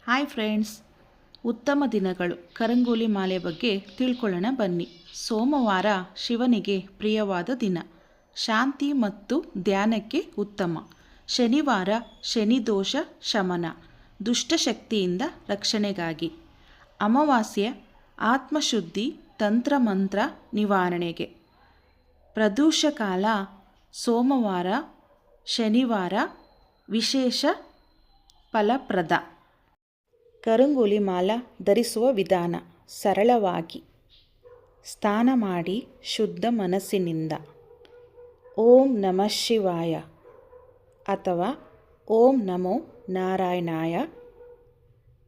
Hi friends, ಉತ್ತಮ ದಿನಗಳು ಕರಂಗೋಲಿ ಮಾಲೆ ಬಗ್ಗೆ ತಿಳ್ಕೊಳ್ಳೋಣ ಬನ್ನಿ. ಸೋಮವಾರ ಶಿವನಿಗೆ ಪ್ರಿಯವಾದ ದಿನ, ಶಾಂತಿ ಮತ್ತು ಧ್ಯಾನಕ್ಕೆ ಉತ್ತಮ. ಶನಿವಾರ ಶನಿದೋಷ ಶಮನ, ದುಷ್ಟಶಕ್ತಿಯಿಂದ ರಕ್ಷಣೆಗಾಗಿ. ಅಮಾವಾಸ್ಯೆ ಆತ್ಮಶುದ್ಧಿ, ತಂತ್ರಮಂತ್ರ ನಿವಾರಣೆಗೆ. ಪ್ರದೋಷ ಕಾಲ ಸೋಮವಾರ ಶನಿವಾರ ವಿಶೇಷ ಫಲಪ್ರದ. ಕರಂಗೋಲಿ ಮಾಲ ಧರಿಸುವ ವಿಧಾನ: ಸರಳವಾಗಿ ಸ್ನಾನ ಮಾಡಿ ಶುದ್ಧ ಮನಸ್ಸಿನಿಂದ ಓಂ ನಮಃ ಶಿವಾಯ ಅಥವಾ ಓಂ ನಮೋ ನಾರಾಯಣಾಯ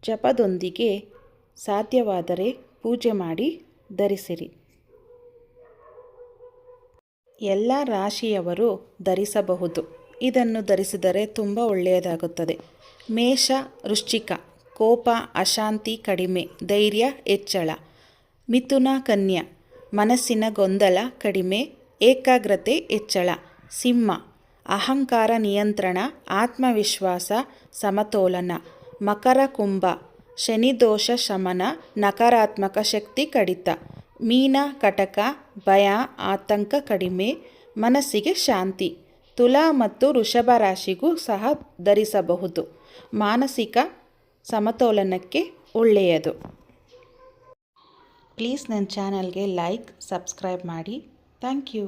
ಜಪದೊಂದಿಗೆ ಸಾಧ್ಯವಾದರೆ ಪೂಜೆ ಮಾಡಿ ಧರಿಸಿರಿ. ಎಲ್ಲ ರಾಶಿಯವರು ಧರಿಸಬಹುದು. ಇದನ್ನು ಧರಿಸಿದರೆ ತುಂಬ ಒಳ್ಳೆಯದಾಗುತ್ತದೆ. ಮೇಷ ವೃಶ್ಚಿಕ, ಕೋಪ ಅಶಾಂತಿ ಕಡಿಮೆ, ಧೈರ್ಯ ಹೆಚ್ಚಳ. ಮಿಥುನ ಕನ್ಯಾ, ಮನಸ್ಸಿನ ಗೊಂದಲ ಕಡಿಮೆ, ಏಕಾಗ್ರತೆ ಹೆಚ್ಚಳ. ಸಿಂಹ, ಅಹಂಕಾರ ನಿಯಂತ್ರಣ, ಆತ್ಮವಿಶ್ವಾಸ ಸಮತೋಲನ. ಮಕರ ಕುಂಭ, ಶನಿದೋಷ ಶಮನ, ನಕಾರಾತ್ಮಕ ಶಕ್ತಿ ಕಡಿತ. ಮೀನ ಕಟಕ, ಭಯ ಆತಂಕ ಕಡಿಮೆ, ಮನಸ್ಸಿಗೆ ಶಾಂತಿ. ತುಲಾ ಮತ್ತು ವೃಷಭ ರಾಶಿಗೂ ಸಹ ಧರಿಸಬಹುದು. ಮಾನಸಿಕ ಸಮತೋಲನಕ್ಕೆ ಒಳ್ಳೆಯದು. ಪ್ಲೀಸ್ ನನ್ನ ಚಾನಲ್ಗೆ ಲೈಕ್, ಸಬ್ಸ್ಕ್ರೈಬ್ ಮಾಡಿ. Thank you.